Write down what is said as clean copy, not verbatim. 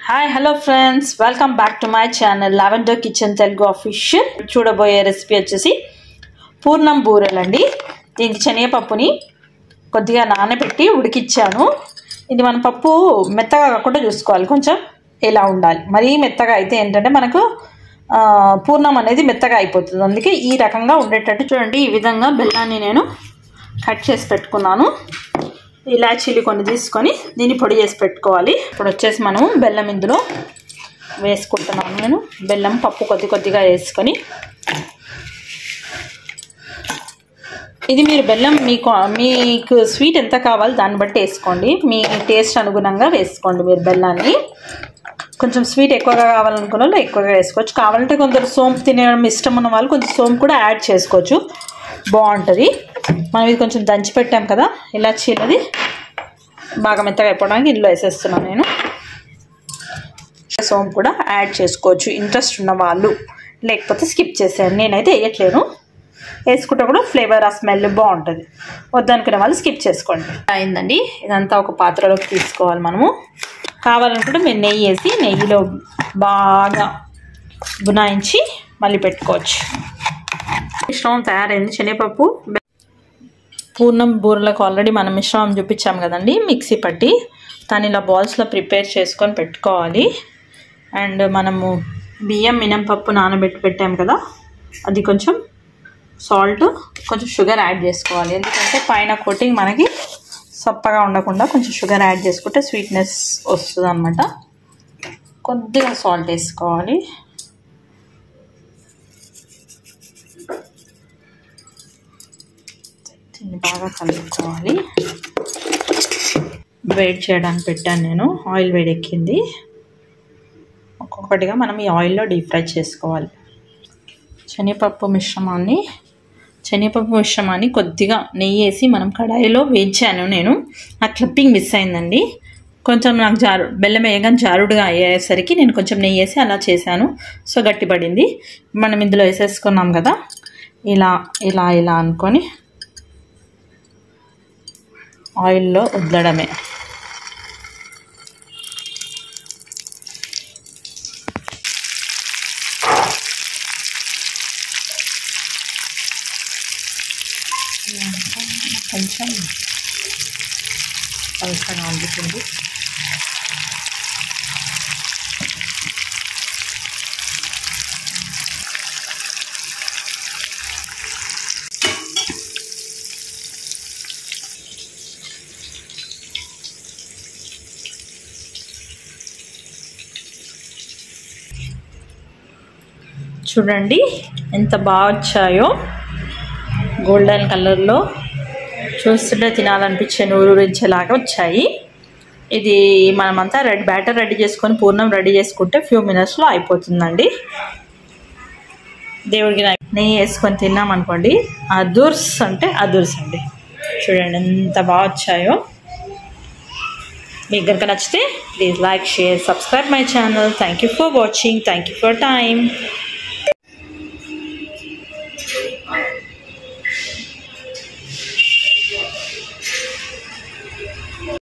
Hi hello friends, welcome back to my channel lavender kitchen Telugu official. చూడబోయే recipe వచ్చేసి పూర్ణం బూరెలండి. దీనికి శనగపప్పుని కొద్దిగా నానబెట్టి ఉడికిచ్చాను. ఇది మన పప్పు మెత్తగా కాకుండా చూసుకోవాలి, కొంచెం ఇలా ఉండాలి. మరీ మెత్తగా అయితే ఏంటంటే మనకు పూర్ణం అనేది మెత్తగా అయిపోతుంది. అందుకే ఈ రకంగా ఉండేటట్టు చూడండి. ఈ విధంగా బెల్లాన్ని నేను కట్ చేసి పెట్టుకున్నాను. ఇలాచీలు కొన్ని తీసుకొని దీన్ని పొడి చేసి పెట్టుకోవాలి. ఇప్పుడు వచ్చేసి మనం బెల్లం ఇందులో వేసుకుంటున్నాను. నేను బెల్లం పప్పు కొద్దిగా వేసుకొని, ఇది మీరు బెల్లం మీకు స్వీట్ ఎంత కావాలో దాన్ని బట్టి వేసుకోండి. మీ టేస్ట్ అనుగుణంగా వేసుకోండి. మీరు బెల్లాన్ని కొంచెం స్వీట్ ఎక్కువగా కావాలనుకున్న వాళ్ళు ఎక్కువగా వేసుకోవచ్చు. కావాలంటే కొందరు సోంపు తినడం ఇష్టం ఉన్న వాళ్ళు కొంచెం సోంపు కూడా యాడ్ చేసుకోవచ్చు, బాగుంటుంది. మనం ఇది కొంచెం దంచి పెట్టాం కదా, ఇలాచీలది బాగా మెత్తగా అయిపోవడానికి ఇందులో వేసేస్తున్నాను నేను. సోంపు కూడా యాడ్ చేసుకోవచ్చు ఇంట్రెస్ట్ ఉన్న వాళ్ళు, లేకపోతే స్కిప్ చేసేయండి. నేనైతే వేయట్లేను, వేసుకుంటే కూడా ఫ్లేవర్ ఆ స్మెల్ బాగుంటుంది. వద్దనుకునే వాళ్ళు స్కిప్ చేసుకోండి. అయిందండి, ఇదంతా ఒక పాత్రలోకి తీసుకోవాలి. మనము కావాలనుకుంటే మీరు నెయ్యి వేసి నెయ్యిలో బాగా బునాయించి మళ్ళీ పెట్టుకోవచ్చు. మిశ్రమం తయారైంది. శనగపప్పు పూర్ణం బూరెలకు ఆల్రెడీ మనం మిశ్రమం చూపించాం కదండి, మిక్సీ పట్టి దాన్ని ఇలా బాల్స్లో ప్రిపేర్ చేసుకొని పెట్టుకోవాలి. అండ్ మనము బియ్యం మినపప్పు నానబెట్టి పెట్టాం కదా, అది కొంచెం సాల్ట్ కొంచెం షుగర్ యాడ్ చేసుకోవాలి. ఎందుకంటే పైన కోటింగ్ మనకి సప్పగా ఉండకుండా కొంచెం షుగర్ యాడ్ చేసుకుంటే స్వీట్నెస్ వస్తుంది అన్నమాట. కొద్దిగా సాల్ట్ వేసుకోవాలి. దీన్ని బాగా కలుపుకోవాలి. వేడి చేయడానికి పెట్టాను నేను, ఆయిల్ వేడెక్కింది. ఒక్కొక్కటిగా మనం ఈ ఆయిల్లో డీప్ ఫ్రై చేసుకోవాలి. శనగపప్పు మిశ్రమాన్ని కొద్దిగా నెయ్యి వేసి మనం కడాయిలో వేయించాను నేను. ఆ క్లిప్పింగ్ మిస్ అయిందండి. కొంచెం నాకు బెల్లం వేయగానే జారుడుగా అయ్యేసరికి నేను కొంచెం నెయ్యి వేసి అలా చేశాను. సో గట్టిపడింది. మనం ఇందులో వేసేసుకున్నాం కదా, ఇలా ఇలా ఇలా అనుకొని ఆయిల్లో వదలడమే. కొంచెం పలుచగా అందుతుంది. చూడండి ఎంత బాగా వచ్చాయో, గోల్డెన్ కలర్లో, చూస్తుంటే తినాలనిపించే నూరూరించేలాగా వచ్చాయి. ఇది మనమంతా బ్యాటర్ రెడీ చేసుకొని పూర్ణం రెడీ చేసుకుంటే ఫ్యూ మినిట్స్లో అయిపోతుందండి. దేవుడికి నెయ్యి వేసుకొని తిన్నామనుకోండి, అదుర్స్ అంటే అదుర్స్ అండి. చూడండి ఎంత బాగా వచ్చాయో. మీకు కనుక నచ్చితే please like, share, subscribe my channel. Thank you for watching. Thank you for time.